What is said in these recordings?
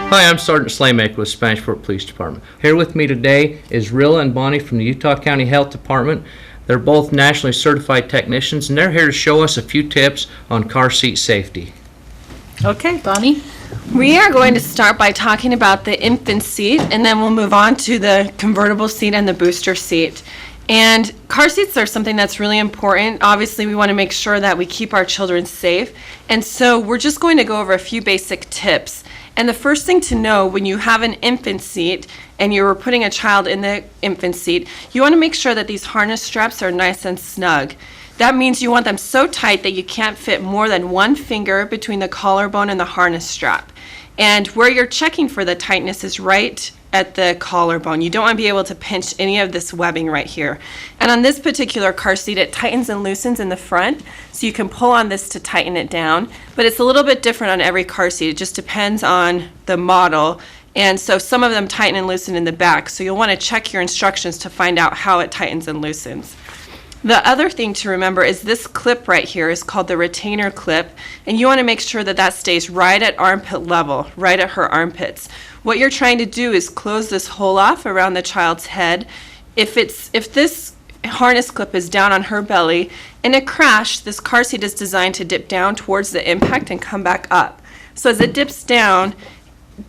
Hi, I'm Sergeant Slaymaker with Spanish Fork Police Department. Here with me today is Rilla and Bonnie from the Utah County Health Department. They're both nationally certified technicians, and they're here to show us a few tips on car seat safety. Okay, Bonnie. We are going to start by talking about the infant seat, and then we'll move on to the convertible seat and the booster seat. And car seats are something that's really important. Obviously, we want to make sure that we keep our children safe. And so we're just going to go over a few basic tips. And the first thing to know when you have an infant seat and you're putting a child in the infant seat, you want to make sure that these harness straps are nice and snug. That means you want them so tight that you can't fit more than one finger between the collarbone and the harness strap. And where you're checking for the tightness is right at the collarbone. You don't want to be able to pinch any of this webbing right here. And on this particular car seat, it tightens and loosens in the front, so you can pull on this to tighten it down. But it's a little bit different on every car seat. It just depends on the model. And so some of them tighten and loosen in the back, so you'll want to check your instructions to find out how it tightens and loosens. The other thing to remember is this clip right here is called the retainer clip, and you want to make sure that that stays right at armpit level, right at her armpits. What you're trying to do is close this hole off around the child's head. If this harness clip is down on her belly, in a crash, this car seat is designed to dip down towards the impact and come back up. So as it dips down,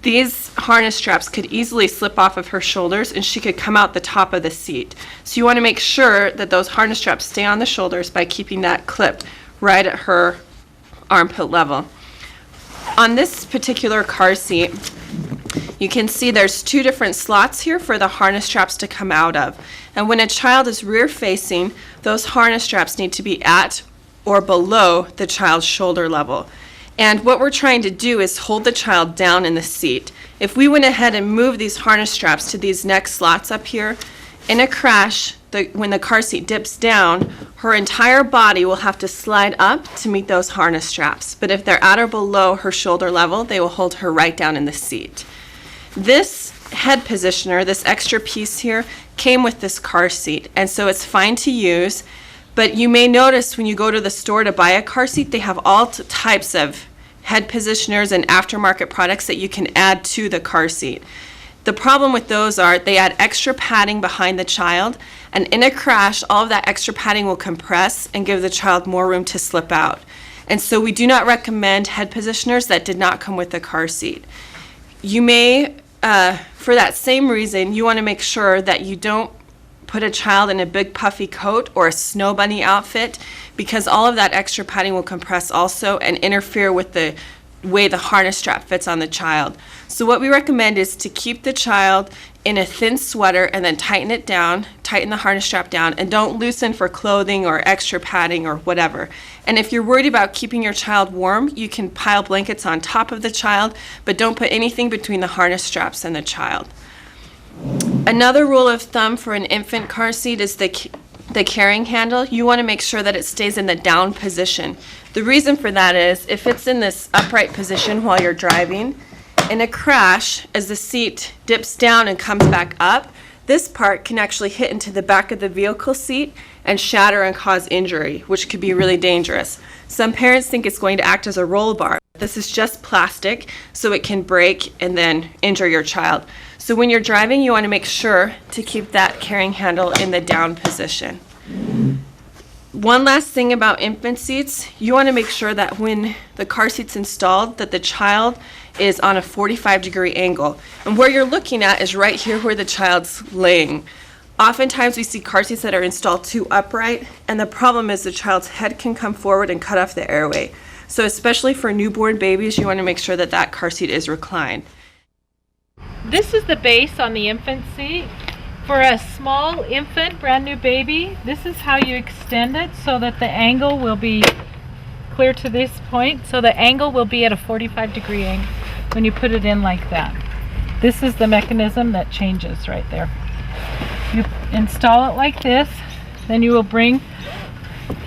these harness straps could easily slip off of her shoulders and she could come out the top of the seat. So you want to make sure that those harness straps stay on the shoulders by keeping that clip right at her armpit level. On this particular car seat, you can see there's two different slots here for the harness straps to come out of. And when a child is rear facing, those harness straps need to be at or below the child's shoulder level. And what we're trying to do is hold the child down in the seat. If we went ahead and moved these harness straps to these next slots up here, in a crash, when the car seat dips down, her entire body will have to slide up to meet those harness straps. But if they're at or below her shoulder level, they will hold her right down in the seat. This head positioner, this extra piece here, came with this car seat, and so it's fine to use. But you may notice when you go to the store to buy a car seat, they have all types of head positioners and aftermarket products that you can add to the car seat. The problem with those are they add extra padding behind the child, and in a crash, all of that extra padding will compress and give the child more room to slip out. And so we do not recommend head positioners that did not come with the car seat. You may, for that same reason, you want to make sure that you don't put a child in a big puffy coat or a snow bunny outfit, because all of that extra padding will compress also and interfere with the way the harness strap fits on the child. So what we recommend is to keep the child in a thin sweater and then tighten it down, tighten the harness strap down, and don't loosen for clothing or extra padding or whatever. And if you're worried about keeping your child warm, you can pile blankets on top of the child, but don't put anything between the harness straps and the child. Another rule of thumb for an infant car seat is the carrying handle. You want to make sure that it stays in the down position. The reason for that is if it's in this upright position while you're driving, in a crash, as the seat dips down and comes back up, this part can actually hit into the back of the vehicle seat and shatter and cause injury, which could be really dangerous. Some parents think it's going to act as a roll bar. This is just plastic, so it can break and then injure your child. So when you're driving, you want to make sure to keep that carrying handle in the down position. One last thing about infant seats, you want to make sure that when the car seat's installed, that the child is on a 45-degree angle. And where you're looking at is right here where the child's laying. Oftentimes we see car seats that are installed too upright, and the problem is the child's head can come forward and cut off the airway. So especially for newborn babies, you want to make sure that that car seat is reclined. This is the base on the infant seat. For a small infant, brand new baby, this is how you extend it so that the angle will be clear to this point. So the angle will be at a 45-degree angle when you put it in like that. This is the mechanism that changes right there. You install it like this, then you will bring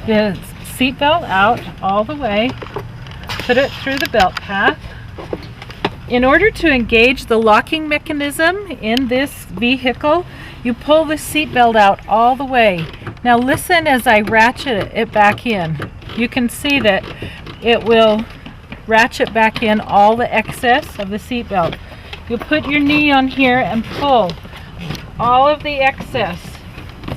the seat belt out all the way, put it through the belt path. In order to engage the locking mechanism in this vehicle, you pull the seat belt out all the way. Now listen as I ratchet it back in. You can see that it will ratchet back in all the excess of the seat belt. You put your knee on here and pull all of the excess.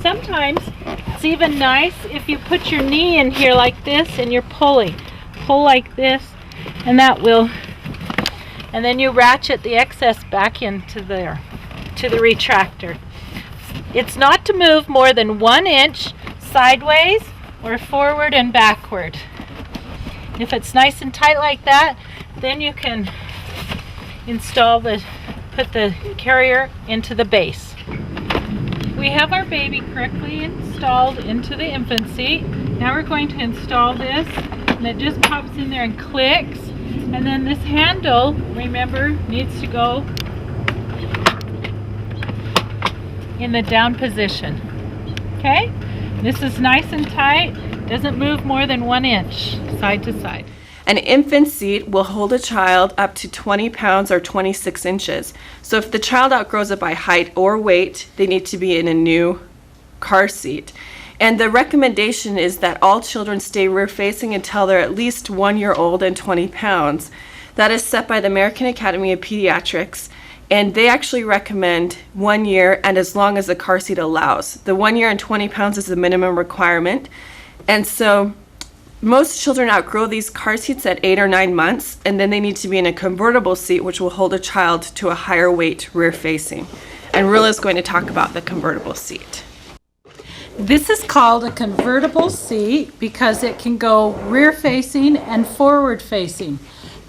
Sometimes it's even nice if you put your knee in here like this and you're pulling. Pull like this, and that will, and then you ratchet the excess back into there, to the retractor. It's not to move more than 1 inch sideways or forward and backward. If it's nice and tight like that, then you can put the carrier into the base. We have our baby correctly installed into the infant seat. Now we're going to install this, and it just pops in there and clicks. And then this handle, remember, needs to go in the down position. Okay? This is nice and tight, doesn't move more than 1 inch side to side. An infant seat will hold a child up to 20 pounds or 26 inches. So if the child outgrows it by height or weight, they need to be in a new car seat. And the recommendation is that all children stay rear facing until they're at least 1 year old and 20 pounds. That is set by the American Academy of Pediatrics, and they actually recommend 1 year and as long as the car seat allows. The 1 year and 20 pounds is the minimum requirement. And so most children outgrow these car seats at 8 or 9 months, and then they need to be in a convertible seat, which will hold a child to a higher weight rear facing. And Rilla is going to talk about the convertible seat. This is called a convertible seat because it can go rear facing and forward facing.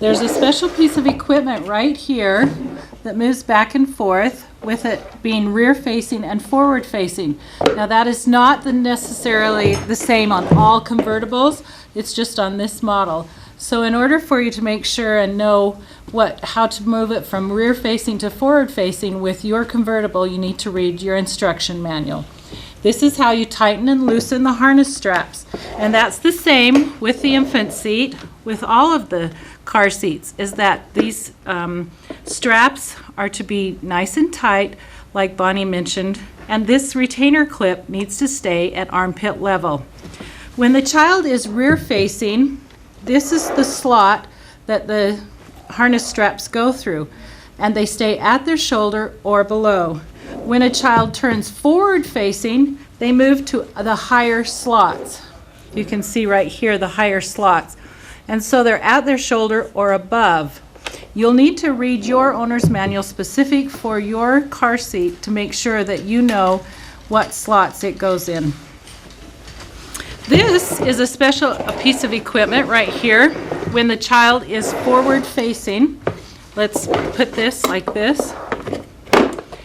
There's a special piece of equipment right here that moves back and forth with it being rear facing and forward facing. Now that is not necessarily the same on all convertibles, it's just on this model. So in order for you to make sure and know how to move it from rear facing to forward facing with your convertible, you need to read your instruction manual. This is how you tighten and loosen the harness straps. And that's the same with the infant seat, with all of the car seats, is that these straps are to be nice and tight, like Bonnie mentioned, and this retainer clip needs to stay at armpit level. When the child is rear facing, this is the slot that the harness straps go through, and they stay at their shoulder or below. When a child turns forward facing, they move to the higher slots. You can see right here the higher slots. And so they're at their shoulder or above. You'll need to read your owner's manual specific for your car seat to make sure that you know what slots it goes in. This is a piece of equipment right here. When the child is forward facing, let's put this like this,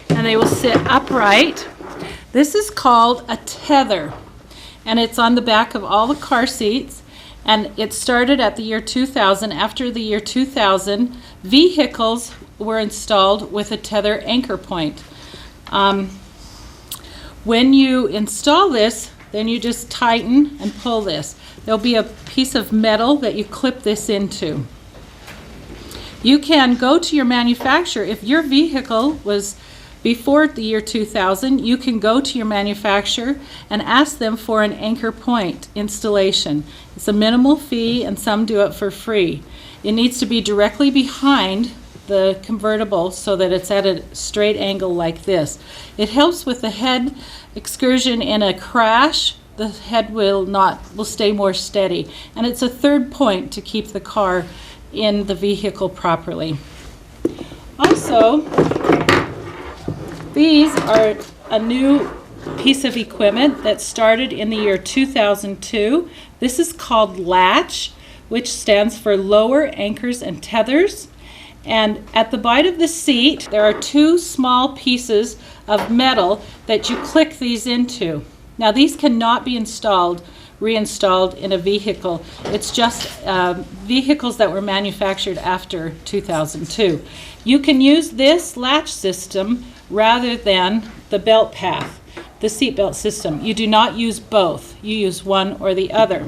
and they will sit upright. This is called a tether, and it's on the back of all the car seats, and it started at the year 2000. After the year 2000, vehicles were installed with a tether anchor point. When you install this, then you just tighten and pull this. There'll be a piece of metal that you clip this into. You can go to your manufacturer. If your vehicle was before the year 2000, you can go to your manufacturer and ask them for an anchor point installation. It's a minimal fee, and some do it for free. It needs to be directly behind the convertible so that it's at a straight angle like this. It helps with the head excursion in a crash. The head will stay more steady, and it's a third point to keep the car in the vehicle properly. Also, these are a new piece of equipment that started in the year 2002. This is called Latch, which stands for Lower Anchors and Tethers. And at the bottom of the seat, there are two small pieces of metal that you click these into. Now, these cannot be reinstalled in a vehicle. It's just vehicles that were manufactured after 2002. You can use this latch system rather than the belt path, the seatbelt system. You do not use both. You use one or the other.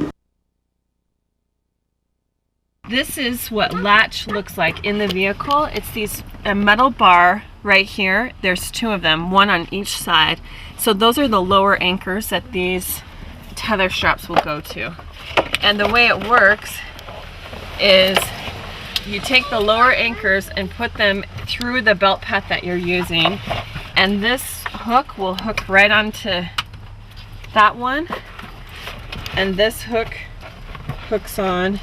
This is what latch looks like in the vehicle. It's a metal bar right here. There's two of them, one on each side. So those are the lower anchors that these tether straps will go to. And the way it works is you take the lower anchors and put them through the belt path that you're using, and this hook will hook right onto that one, and this hook hooks on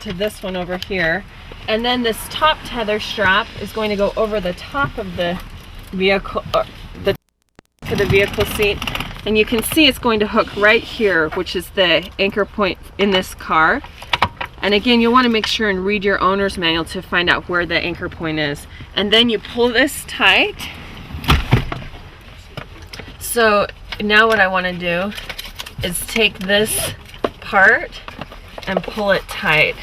to this one over here, and then this top tether strap is going to go over the top of the vehicle, to the vehicle seat, and you can see it's going to hook right here, which is the anchor point in this car. And again, you'll want to make sure and read your owner's manual to find out where the anchor point is. And then you pull this tight. So now what I want to do is take this part and pull it tight.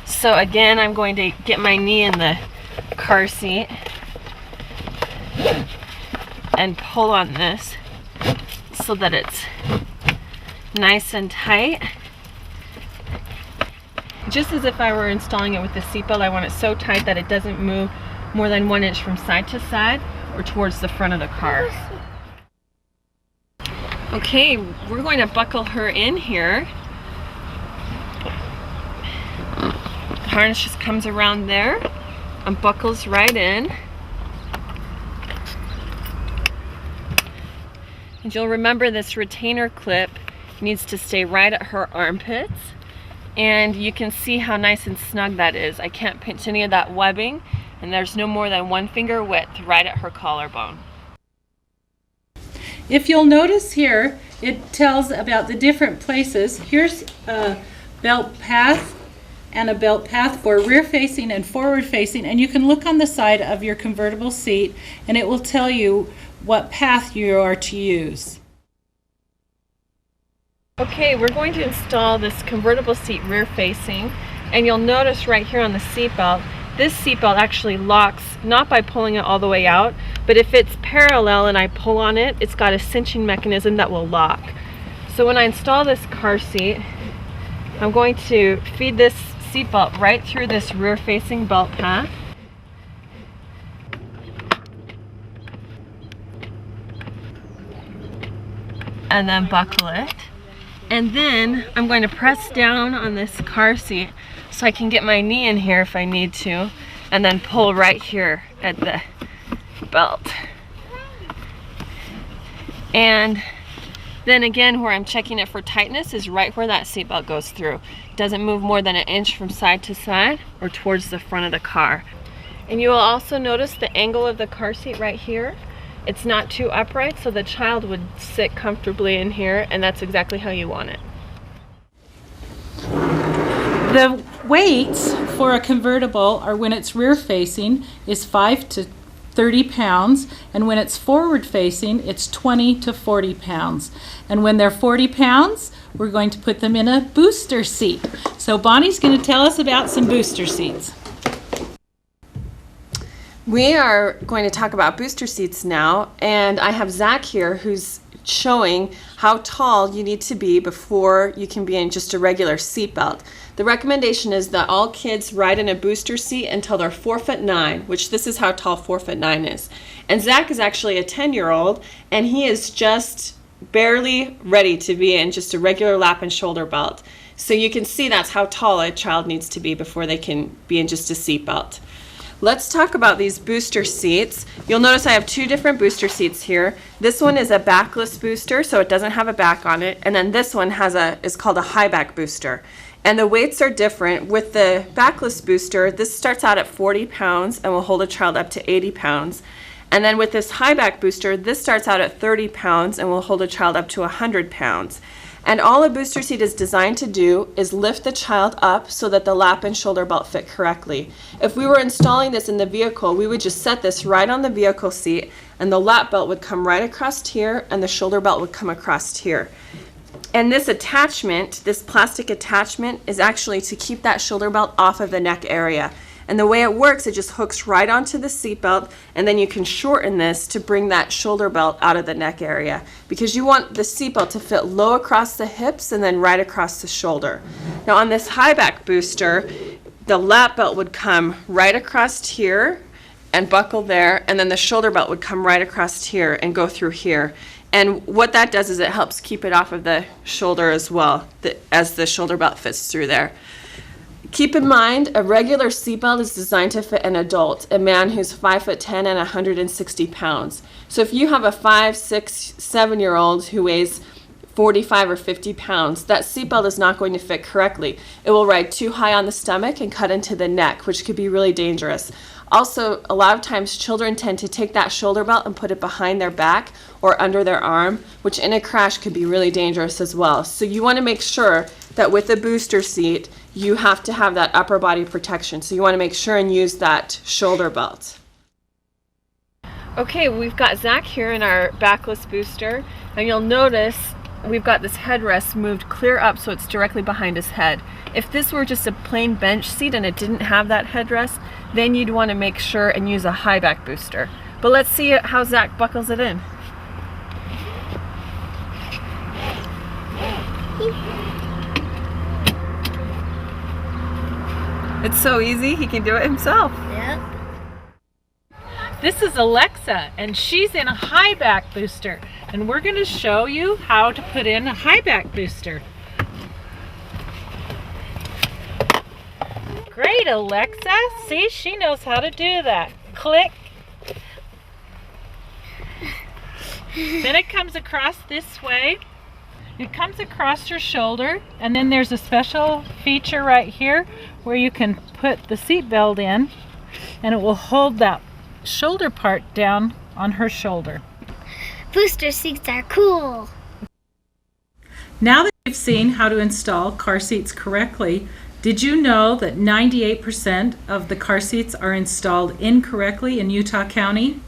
So again, I'm going to get my knee in the car seat and pull on this so that it's nice and tight. Just as if I were installing it with the seatbelt, I want it so tight that it doesn't move more than 1 inch from side to side or towards the front of the car. Okay, we're going to buckle her in here. The harness just comes around there and buckles right in. And you'll remember this retainer clip needs to stay right at her armpits. And you can see how nice and snug that is. I can't pinch any of that webbing, and there's no more than 1 finger width right at her collarbone. If you'll notice here, it tells about the different places. Here's a belt path and a belt path for rear facing and forward facing, and you can look on the side of your convertible seat and it will tell you what path you are to use. Okay, we're going to install this convertible seat rear facing, and you'll notice right here on the seatbelt, this seatbelt actually locks not by pulling it all the way out, but if it's parallel and I pull on it, it's got a cinching mechanism that will lock. So when I install this car seat, I'm going to feed this seatbelt right through this rear facing belt path. And then buckle it. And then I'm going to press down on this car seat so I can get my knee in here if I need to, and then pull right here at the belt. And then again, where I'm checking it for tightness is right where that seatbelt goes through. It doesn't move more than 1 inch from side to side or towards the front of the car. And you will also notice the angle of the car seat right here. It's not too upright, so the child would sit comfortably in here, and that's exactly how you want it. The weights for a convertible are, when it's rear facing, is 5 to 30 pounds, and when it's forward facing, it's 20 to 40 pounds. And when they're 40 pounds, we're going to put them in a booster seat. So Bonnie's going to tell us about some booster seats. We are going to talk about booster seats now, and I have Zach here who's showing how tall you need to be before you can be in just a regular seat belt. The recommendation is that all kids ride in a booster seat until they're 4'9", which this is how tall 4'9" is. And Zach is actually a 10-year-old, and he is just barely ready to be in just a regular lap and shoulder belt. So you can see that's how tall a child needs to be before they can be in just a seat belt. Let's talk about these booster seats. You'll notice I have two different booster seats here. This one is a backless booster, so it doesn't have a back on it. And then this one is called a high back booster. And the weights are different. With the backless booster, this starts out at 40 pounds and will hold a child up to 80 pounds. And then with this high back booster, this starts out at 30 pounds and will hold a child up to 100 pounds. And all a booster seat is designed to do is lift the child up so that the lap and shoulder belt fit correctly. If we were installing this in the vehicle, we would just set this right on the vehicle seat, and the lap belt would come right across here and the shoulder belt would come across here. And this attachment, this plastic attachment, is actually to keep that shoulder belt off of the neck area. And the way it works, it just hooks right onto the seat belt, and then you can shorten this to bring that shoulder belt out of the neck area, because you want the seat belt to fit low across the hips and then right across the shoulder. Now on this high back booster, the lap belt would come right across here and buckle there, and then the shoulder belt would come right across here and go through here. And what that does is it helps keep it off of the shoulder as well, as the shoulder belt fits through there. Keep in mind, a regular seatbelt is designed to fit an adult, a man who's 5'10" and 160 pounds. So if you have a 5, 6, 7-year-old who weighs 45 or 50 pounds, that seatbelt is not going to fit correctly. It will ride too high on the stomach and cut into the neck, which could be really dangerous. Also, a lot of times children tend to take that shoulder belt and put it behind their back or under their arm, which in a crash could be really dangerous as well. So you want to make sure that with a booster seat, you have to have that upper body protection. So you want to make sure and use that shoulder belt. Okay, we've got Zach here in our backless booster, and you'll notice we've got this headrest moved clear up so it's directly behind his head. If this were just a plain bench seat and it didn't have that headrest, then you'd want to make sure and use a high back booster. But let's see how Zach buckles it in. It's so easy, he can do it himself. This is Alexa, and she's in a high back booster, and we're going to show you how to put in a high back booster. Great, Alexa. See, she knows how to do that. Click. Then it comes across this way. It comes across your shoulder, and then there's a special feature right here where you can put the seat belt in, and it will hold that shoulder part down on her shoulder. Booster seats are cool. Now that you've seen how to install car seats correctly, did you know that 98% of the car seats are installed incorrectly in Utah County?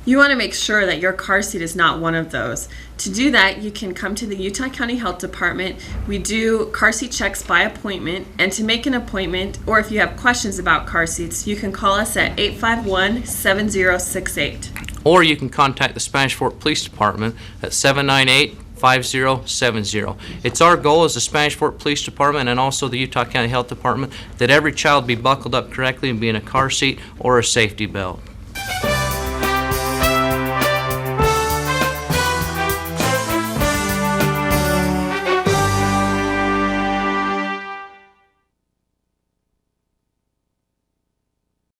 You want to make sure that your car seat is not one of those. To do that, you can come to the Utah County Health Department. We do car seat checks by appointment, and to make an appointment, or if you have questions about car seats, you can call us at 851-7068. Or you can contact the Spanish Fork Police Department at 798-5070. It's our goal as the Spanish Fork Police Department and also the Utah County Health Department that every child be buckled up correctly and be in a car seat or a safety belt.